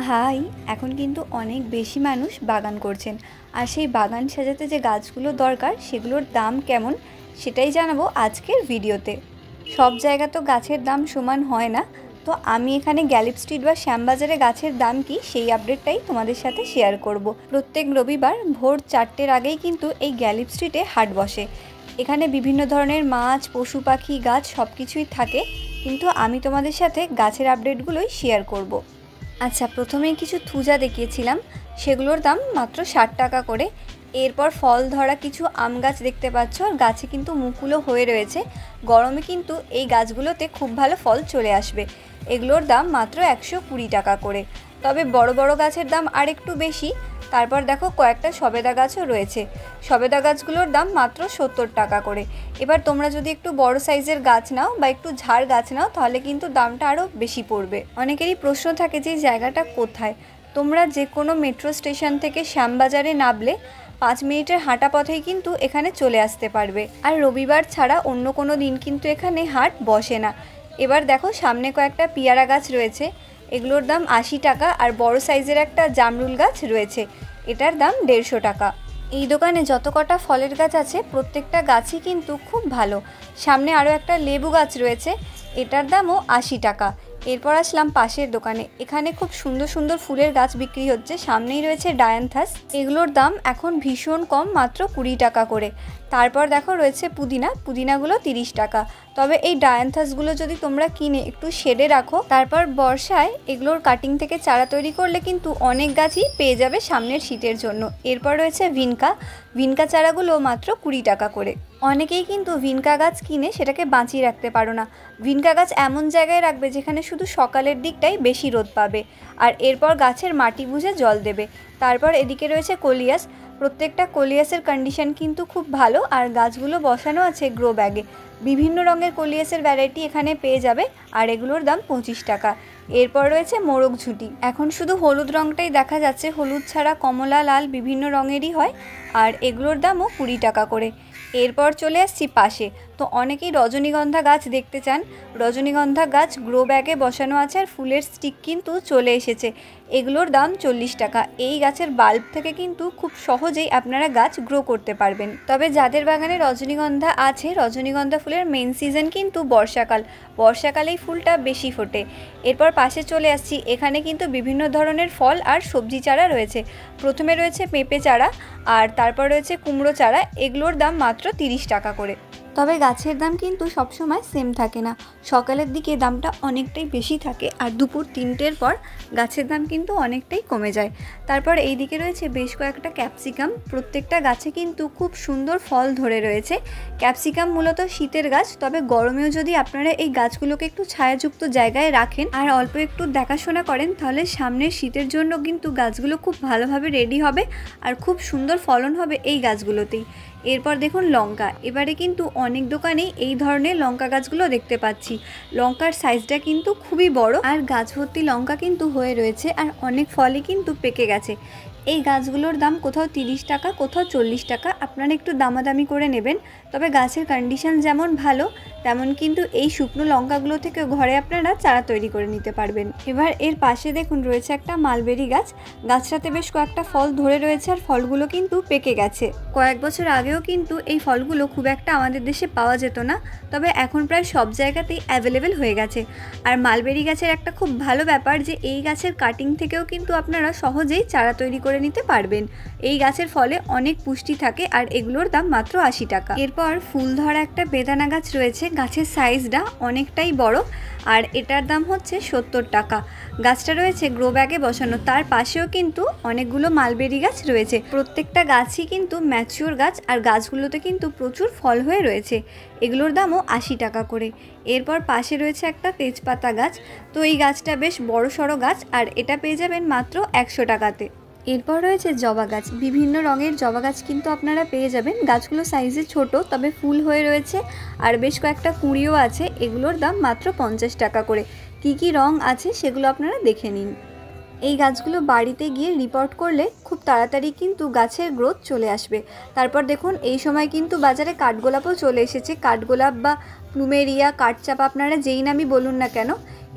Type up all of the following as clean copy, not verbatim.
High, এখন কিন্তু অনেক বেশি মানুষ বাগান করছেন। আর সেই বাগান সাজাতে যে গাছগুলো দরকার সেগুলোর দাম কেমন সেটাই জানাবো আজকের ভিডিওতে। সব জায়গা তো গাছের দাম সমান হয় না, তো আমি এখানে গ্যালিপ স্ট্রিট বা শ্যামবাজারে গাছের দাম কি সেই আপডেটটাই তোমাদের সাথে শেয়ার করব। প্রত্যেক রবিবার ভোর 4টের আগেই কিন্তু এই গ্যালিপ স্ট্রিটে হাট বসে। এখানে বিভিন্ন ধরনের মাছ, পশু পাখি, গাছ সব কিছুই থাকে, কিন্তু আমি তোমাদের সাথে গাছের আপডেটগুলোই শেয়ার করব। আচ্ছা, প্রথমেই কিছু থুজা দেখিয়েছিলাম, সেগুলোর দাম মাত্র 60 টাকা করে। এরপর ফল ধরা কিছু আম গাছ দেখতে পাচ্ছ, আর গাছে কিন্তু মুকুলও হয়ে রয়েছে। গরমে কিন্তু এই গাছগুলোতে খুব ভালো ফল চলে আসবে। এগুলোর দাম মাত্র 120 টাকা করে। তবে বড় বড় গাছের দাম আর একটু বেশি। তারপর দেখো কয়েকটা সবেদা গাছও রয়েছে। সবেদা গাছগুলোর দাম মাত্র 70 টাকা করে। এবার তোমরা যদি একটু বড় সাইজের গাছ নাও বা একটু ঝাড় গাছ নাও তাহলে কিন্তু দামটা আরও বেশি পড়বে। অনেকেরই প্রশ্ন থাকে যে জায়গাটা কোথায়। তোমরা যে কোনো মেট্রো স্টেশন থেকে শ্যামবাজারে নামলে 5 মিনিটের হাঁটা পথেই কিন্তু এখানে চলে আসতে পারবে। আর রবিবার ছাড়া অন্য কোনো দিন কিন্তু এখানে হাট বসে না। এবার দেখো সামনে কয়েকটা পেয়ারা গাছ রয়েছে, এগুলোর দাম 80 টাকা। আর বড় সাইজের একটা জামরুল গাছ রয়েছে, এটার দাম 150 টাকা। এই দোকানে যত কটা ফলের গাছ আছে প্রত্যেকটা গাছই কিন্তু খুব ভালো। সামনে আরও একটা লেবু গাছ রয়েছে, এটার দামও 80 টাকা। এরপর আসলাম পাশের দোকানে, এখানে খুব সুন্দর সুন্দর ফুলের গাছ বিক্রি হচ্ছে। সামনেই রয়েছে ডায়ান্থাস, এগুলোর দাম এখন ভীষণ কম, মাত্র 20 টাকা করে। তারপর দেখো রয়েছে পুদিনাগুলো 30 টাকা। তবে এই ডায়ান্থাসগুলো যদি তোমরা কিনে একটু শেডে রাখো, তারপর বর্ষায় এগুলোর কাটিং থেকে চারা তৈরি করলে কিন্তু অনেক গাছই পেয়ে যাবে সামনের শীতের জন্য। এরপর রয়েছে ভিনকা চারাগুলো মাত্র 20 টাকা করে। অনেকেই কিন্তু ভিনকা গাছ কিনে সেটাকে বাঁচিয়ে রাখতে পারো না। ভিনকা গাছ এমন জায়গায় রাখবে যেখানে শুধু সকালের দিকটাই বেশি রোদ পাবে, আর এরপর গাছের মাটি বুঝে জল দেবে। তারপর এদিকে রয়েছে কলিয়াস, প্রত্যেকটা কলিয়াসের কন্ডিশন কিন্তু খুব ভালো, আর গাছগুলো বসানো আছে গ্রো ব্যাগে। বিভিন্ন রঙের কলিয়াসের ভ্যারাইটি এখানে পেয়ে যাবে, আর এগুলোর দাম 25 টাকা। এরপর রয়েছে মোরগ ঝুঁটি, এখন শুধু হলুদ রঙটাই দেখা যাচ্ছে, হলুদ ছাড়া কমলা, লাল বিভিন্ন রঙেরই হয়, আর এগুলোর দামও 20 টাকা করে। এরপর চলে আসছি পাশে, তো অনেকেই রজনীগন্ধা গাছ দেখতে চান। রজনীগন্ধা গাছ গ্রো ব্যাগে বসানো আছে, আর ফুলের স্টিক কিন্তু চলে এসেছে। এগুলোর দাম 40 টাকা। এই গাছের বাল্ব থেকে কিন্তু খুব সহজেই আপনারা গাছ গ্রো করতে পারবেন। তবে যাদের বাগানে রজনীগন্ধা আছে, রজনীগন্ধা ফুলের মেন সিজন কিন্তু বর্ষাকালেই ফুলটা বেশি ফোটে। এরপর পাশে চলে আসছি, এখানে কিন্তু বিভিন্ন ধরনের ফল আর সবজি চারা রয়েছে। প্রথমে রয়েছে পেঁপে চারা, আর তারপর রয়েছে কুমড়ো চারা, এগুলোর দাম মাত্র 30 টাকা করে। তবে গাছের দাম কিন্তু সবসময় সেম থাকে না, সকালের দিকে দামটা অনেকটাই বেশি থাকে, আর দুপুর 3টের পর গাছের দাম কিন্তু অনেকটাই কমে যায়। তারপর এই দিকে রয়েছে বেশ কয়েকটা ক্যাপসিকাম, প্রত্যেকটা গাছে কিন্তু খুব সুন্দর ফল ধরে রয়েছে। ক্যাপসিকাম মূলত শীতের গাছ, তবে গরমেও যদি আপনারা এই গাছগুলোকে একটু ছায়াযুক্ত জায়গায় রাখেন আর অল্প একটু দেখাশোনা করেন, তাহলে সামনের শীতের জন্য কিন্তু গাছগুলো খুব ভালোভাবে রেডি হবে, আর খুব সুন্দর ফলন হবে এই গাছগুলোতেই। এরপর দেখুন লঙ্কা, এবারে কিন্তু অনেক দোকানেই এই ধরনের লঙ্কা গাছগুলো দেখতে পাচ্ছি। লঙ্কার সাইজটা কিন্তু খুবই বড়, আর গাছ ভর্তি লঙ্কা কিন্তু হয়ে রয়েছে, আর অনেক ফলই কিন্তু পেকে গেছে। এই গাছগুলোর দাম কোথাও 30 টাকা, কোথাও 40 টাকা। আপনারা একটু দামাদামি করে নেবেন। তবে গাছের কন্ডিশন যেমন ভালো, তেমন কিন্তু এই শুকনো লঙ্কাগুলো থেকে ঘরে আপনারা চারা তৈরি করে নিতে পারবেন। এবার এর পাশে দেখুন রয়েছে একটা মালবেরি গাছ, গাছটাতে বেশ কয়েকটা ফল ধরে রয়েছে, আর ফলগুলো কিন্তু পেকে গেছে। কয়েক বছর আগেও কিন্তু এই ফলগুলো খুব একটা আমাদের দেশে পাওয়া যেত না, তবে এখন প্রায় সব জায়গাতেই অ্যাভেলেবেল হয়ে গেছে। আর মালবেরি গাছের একটা খুব ভালো ব্যাপার যে এই গাছের কাটিং থেকেও কিন্তু আপনারা সহজেই চারা তৈরি করে নিতে পারবেন। এই গাছের ফলে অনেক পুষ্টি থাকে, আর এগুলোর দাম মাত্র 80 টাকা। এরপর ফুল ধরা একটা বেদানা গাছ রয়েছে, গাছের সাইজটা অনেকটাই বড়, আর এটার দাম হচ্ছে 70 টাকা। গাছটা রয়েছে গ্রো ব্যাগে বসানো, তার পাশেও কিন্তু অনেকগুলো মালবেরি গাছ রয়েছে। প্রত্যেকটা গাছই কিন্তু ম্যাচিওর গাছ, আর গাছগুলোতে কিন্তু প্রচুর ফল হয়ে রয়েছে। এগুলোর দামও 80 টাকা করে। এরপর পাশে রয়েছে একটা তেজপাতা গাছ, তো এই গাছটা বেশ বড় সড়ো গাছ, আর এটা পেয়ে যাবেন মাত্র 100 টাকাতে। এরপর রয়েছে জবা গাছ, বিভিন্ন রঙের জবা গাছ কিন্তু আপনারা পেয়ে যাবেন। গাছগুলো সাইজে ছোট, তবে ফুল হয়ে রয়েছে, আর বেশ কয়েকটা কুঁড়িও আছে। এগুলোর দাম মাত্র 50 টাকা করে। কি কি রং আছে সেগুলো আপনারা দেখে নিন। এই গাছগুলো বাড়িতে গিয়ে রিপোর্ট করলে খুব তাড়াতাড়ি কিন্তু গাছের গ্রোথ চলে আসবে। তারপর দেখুন এই সময় কিন্তু বাজারে কাঠগোলাপও চলে এসেছে। কাঠগোলাপ বা প্লুমেরিয়া, কাঠচাপা আপনারা যেই নামই বলুন না কেন,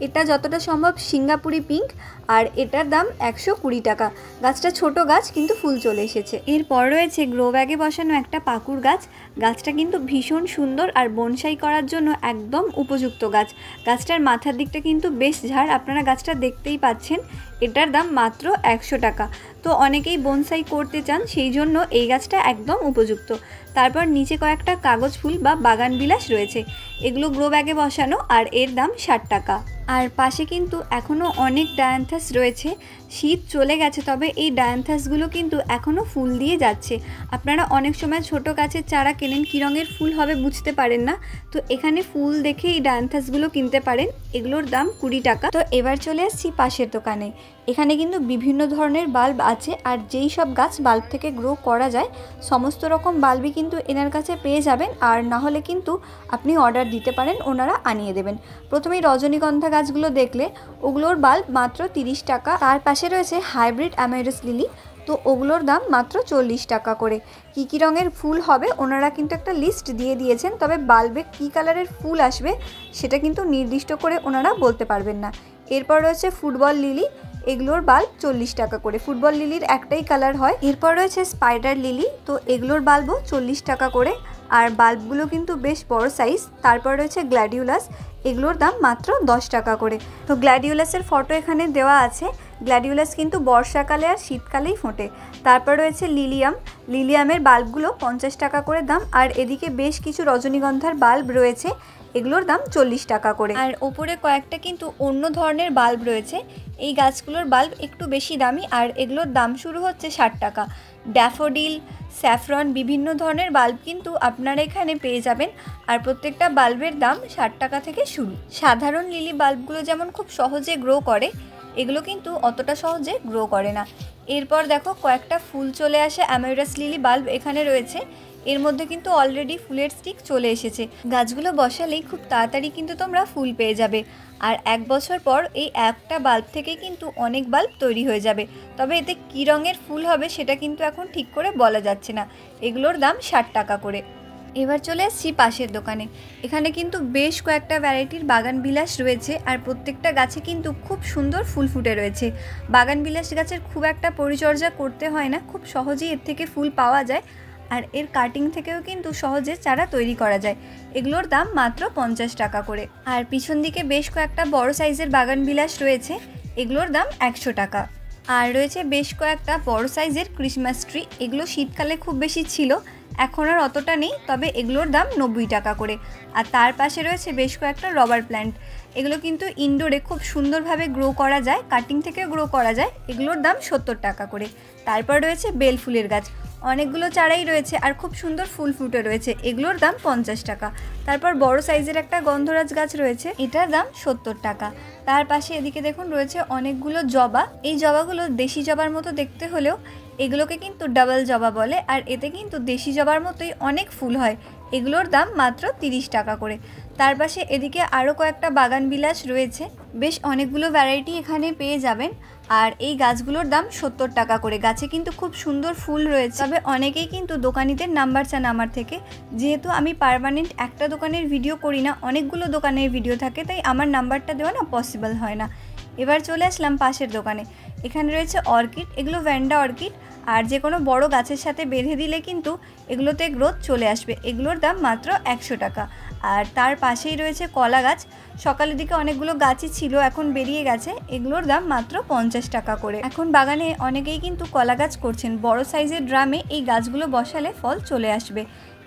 এটা যতটা সম্ভব সিঙ্গাপুরি পিঙ্ক, আর এটার দাম 120 টাকা। গাছটা ছোট গাছ কিন্তু ফুল চলে এসেছে। এরপর রয়েছে গ্রো ব্যাগে বসানো একটা পাকুর গাছ। গাছটা কিন্তু ভীষণ সুন্দর আর বনসাই করার জন্য একদম উপযুক্ত গাছ। গাছটার মাথার দিকটা কিন্তু বেশ ঝাড়, আপনারা গাছটা দেখতেই পাচ্ছেন। এটার দাম মাত্র 100 টাকা। তো অনেকেই বনসাই করতে চান, সেই জন্য এই গাছটা একদম উপযুক্ত। তারপর নিচে কয়েকটা কাগজ ফুল বা বাগান বিলাস রয়েছে, এগুলো গ্রো ব্যাগে বসানো আর এর দাম 60 টাকা। আর পাশে কিন্তু এখনও অনেক ডায়ান্থাস রয়েছে। শীত চলে গেছে, তবে এই ডায়ান্থাসগুলো কিন্তু এখনও ফুল দিয়ে যাচ্ছে। আপনারা অনেক সময় ছোট গাছের চারা কেনেন, কী রঙের ফুল হবে বুঝতে পারেন না, তো এখানে ফুল দেখে এই ডায়ান্থাসগুলো কিনতে পারেন। এগুলোর দাম 20 টাকা। তো এবার চলে আসছি পাশের দোকানে। এখানে কিন্তু বিভিন্ন ধরনের বাল্ব আছে, আর যেই সব গাছ বাল্ব থেকে গ্রো করা যায় সমস্ত রকম বাল্বই কিন্তু এনার কাছে পেয়ে যাবেন। আর না হলে কিন্তু আপনি অর্ডার দিতে পারেন, ওনারা আনিয়ে দেবেন। প্রথমেই রজনীগন্ধা গাছগুলো দেখলে ওগুলোর বাল্ব মাত্র 30 টাকা। তার পাশে রয়েছে হাইব্রিড অ্যামেরাস লিলি, তো ওগুলোর দাম মাত্র 40 টাকা করে। কী কী রঙের ফুল হবে ওনারা কিন্তু একটা লিস্ট দিয়ে দিয়েছেন, তবে বাল্বে কী কালারের ফুল আসবে সেটা কিন্তু নির্দিষ্ট করে ওনারা বলতে পারবেন না। এরপর রয়েছে ফুটবল লিলি, এগুলোর বাল্ব 40 টাকা করে। ফুটবল লিলির একটাই কালার হয়। এরপর রয়েছে স্পাইডার লিলি, তো এগুলোর বাল্বও 40 টাকা করে, আর বাল্বগুলো কিন্তু বেশ বড় সাইজ। তারপর রয়েছে গ্ল্যাডিওলাস, এগুলোর দাম মাত্র 10 টাকা করে। তো গ্ল্যাডিওলাসের ফটো এখানে দেওয়া আছে। গ্ল্যাডিওলাস কিন্তু বর্ষাকালে আর শীতকালেই ফোটে। তারপর রয়েছে লিলিয়াম, লিলিয়ামের বাল্বগুলো 50 টাকা করে দাম। আর এদিকে বেশ কিছু রজনীগন্ধার বাল্ব রয়েছে, এগুলোর দাম 40 টাকা করে। আর ওপরে কয়েকটা কিন্তু অন্য ধরনের বাল্ব রয়েছে। এই গাছগুলোর বাল্ব একটু বেশি দামি, আর এগুলোর দাম শুরু হচ্ছে 60 টাকা। ড্যাফোডিল, স্যাফরন, বিভিন্ন ধরনের বাল্ব কিন্তু আপনারা এখানে পেয়ে যাবেন, আর প্রত্যেকটা বাল্বের দাম 60 টাকা থেকে শুরু। সাধারণ লিলি বাল্বগুলো যেমন খুব সহজে গ্রো করে, এগুলো কিন্তু অতটা সহজে গ্রো করে না। এরপর দেখো কয়েকটা ফুল চলে আসে অ্যামেরাস লিলি বাল্ব এখানে রয়েছে। এর মধ্যে কিন্তু অলরেডি ফুলের স্টিক চলে এসেছে। গাছগুলো বসালেই খুব তাড়াতাড়ি কিন্তু তোমরা ফুল পেয়ে যাবে, আর 1 বছর পর এই একটা বাল্ব থেকে কিন্তু অনেক বাল্ব তৈরি হয়ে যাবে। তবে এতে কী রঙের ফুল হবে সেটা কিন্তু এখন ঠিক করে বলা যাচ্ছে না। এগুলোর দাম 60 টাকা করে। এবার চলে আসছি পাশের দোকানে। এখানে কিন্তু বেশ কয়েকটা ভ্যারাইটির বাগান বিলাস রয়েছে, আর প্রত্যেকটা গাছে কিন্তু খুব সুন্দর ফুল ফুটে রয়েছে। বাগান বিলাস গাছের খুব একটা পরিচর্যা করতে হয় না, খুব সহজেই এর থেকে ফুল পাওয়া যায়, আর এর কাটিং থেকেও কিন্তু সহজে চারা তৈরি করা যায়। এগুলোর দাম মাত্র 50 টাকা করে। আর পিছন দিকে বেশ কয়েকটা বড় সাইজের বাগান বিলাস রয়েছে, এগুলোর দাম 100 টাকা। আর রয়েছে বেশ কয়েকটা বড় সাইজের ক্রিসমাস ট্রি, এগুলো শীতকালে খুব বেশি ছিল, এখন আর অতটা নেই, তবে এগুলোর দাম 90 টাকা করে। আর তার পাশে রয়েছে বেশ কয়েকটা রবার প্ল্যান্ট, এগুলো কিন্তু ইনডোরে খুব সুন্দরভাবে গ্রো করা যায়, কাটিং থেকে গ্রো করা যায়, এগুলোর দাম 70 টাকা করে। তারপর রয়েছে বেল ফুলের গাছ, অনেকগুলো চারাই রয়েছে আর খুব সুন্দর ফুল ফুটে রয়েছে, এগুলোর দাম 50 টাকা। তারপর বড় সাইজের একটা গন্ধরাজ গাছ রয়েছে, এটার দাম 70 টাকা। তার পাশে এদিকে দেখুন রয়েছে অনেকগুলো জবা। এই জবাগুলো দেশি জবার মতো দেখতে হলেও এগুলোকে কিন্তু ডাবল জবা বলে, আর এতে কিন্তু দেশি জবার মতোই অনেক ফুল হয়। এগুলোর দাম মাত্র 30 টাকা করে। তার পাশে এদিকে আরও কয়েকটা বাগান বিলাস রয়েছে, বেশ অনেকগুলো ভ্যারাইটি এখানে পেয়ে যাবেন। আর এই গাছগুলোর দাম 70 টাকা করে। গাছে কিন্তু খুব সুন্দর ফুল রয়েছে, তবে অনেকেই কিন্তু দোকানিদের নাম্বার চান আমার থেকে। যেহেতু আমি পার্মানেন্ট একটা দোকানের ভিডিও করি না, অনেকগুলো দোকানের ভিডিও থাকে, তাই আমার নাম্বারটা দেওয়া না পসিবল হয় না। এবার চলে আসলাম পাশের দোকানে। এখানে রয়েছে অর্কিড, এগুলো ভ্যান্ডা অর্কিড, আর যে কোনো বড় গাছের সাথে বেঁধে দিলে কিন্তু এগুলোতে গ্রোথ চলে আসবে। এগুলোর দাম মাত্র 100 টাকা। আর তার পাশেই রয়েছে কলা গাছ, সকালের দিকে অনেকগুলো গাছই ছিল, এখন বেরিয়ে গেছে, এগুলোর দাম মাত্র 50 টাকা করে। এখন বাগানে অনেকেই কিন্তু কলা গাছ করছেন, বড় সাইজের ড্রামে এই গাছগুলো বসালে ফল চলে আসবে।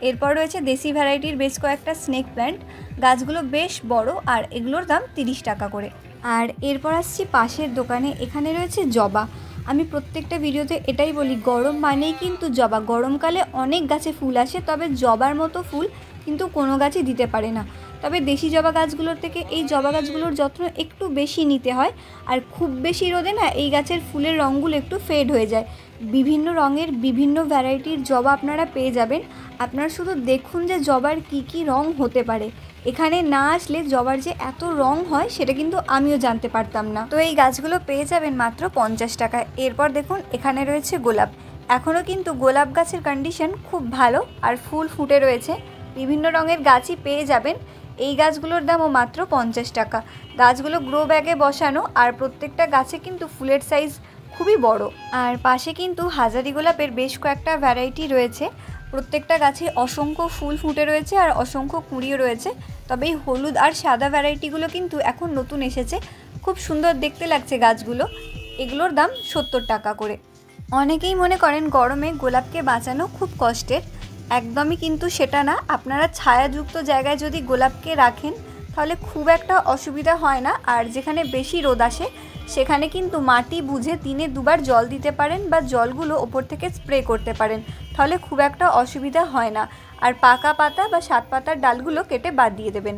এরপর রয়েছে দেশি ভ্যারাইটির বেশ কয়েকটা স্নেক প্ল্যান্ট, গাছগুলো বেশ বড়, আর এগুলোর দাম 30 টাকা করে। আর এরপর আসছি পাশের দোকানে, এখানে রয়েছে জবা। আমি প্রত্যেকটা ভিডিওতে এটাই বলি, গরম মানেই কিন্তু জবা। গরমকালে অনেক গাছে ফুল আসে, তবে জবার মতো ফুল কিন্তু কোনো গাছই দিতে পারে না। তবে দেশি জবা গাছগুলোর থেকে এই জবা গাছগুলোর যত্ন একটু বেশি নিতে হয়, আর খুব বেশি রোদে না এই গাছের ফুলের রঙগুলো একটু ফেড হয়ে যায়। বিভিন্ন রঙের বিভিন্ন ভ্যারাইটির জবা আপনারা পেয়ে যাবেন। আপনারা শুধু দেখুন যে জবার কি কি রং হতে পারে। এখানে না আসলে জবার যে এত রং হয় সেটা কিন্তু আমিও জানতে পারতাম না। তো এই গাছগুলো পেয়ে যাবেন মাত্র 50 টাকায়। এরপর দেখুন এখানে রয়েছে গোলাপ। এখনও কিন্তু গোলাপ গাছের কন্ডিশন খুব ভালো, আর ফুল ফুটে রয়েছে, বিভিন্ন রঙের গাছই পেয়ে যাবেন। এই গাছগুলোর দামও মাত্র 50 টাকা। গাছগুলো গ্রো ব্যাগে বসানো, আর প্রত্যেকটা গাছে কিন্তু ফুলের সাইজ খুবই বড়। আর পাশে কিন্তু হাজারি গোলাপের বেশ কয়েকটা ভ্যারাইটি রয়েছে। প্রত্যেকটা গাছে অসংখ্য ফুল ফুটে রয়েছে আর অসংখ্য কুঁড়িও রয়েছে। তবে এই হলুদ আর সাদা ভ্যারাইটিগুলো কিন্তু এখন নতুন এসেছে, খুব সুন্দর দেখতে লাগছে গাছগুলো। এগুলোর দাম 70 টাকা করে। অনেকেই মনে করেন গরমে গোলাপকে বাঁচানো খুব কষ্টের, একদমই কিন্তু সেটা না। আপনারা ছায়াযুক্ত জায়গায় যদি গোলাপকে রাখেন তাহলে খুব একটা অসুবিধা হয় না। আর যেখানে বেশি রোদ আসে সেখানে কিন্তু মাটি বুঝে দিনে দুবার জল দিতে পারেন, বা জলগুলো ওপর থেকে স্প্রে করতে পারেন, তাহলে খুব একটা অসুবিধা হয় না। আর পাকা পাতা বা সাত পাতার ডালগুলো কেটে বাদ দিয়ে দেবেন।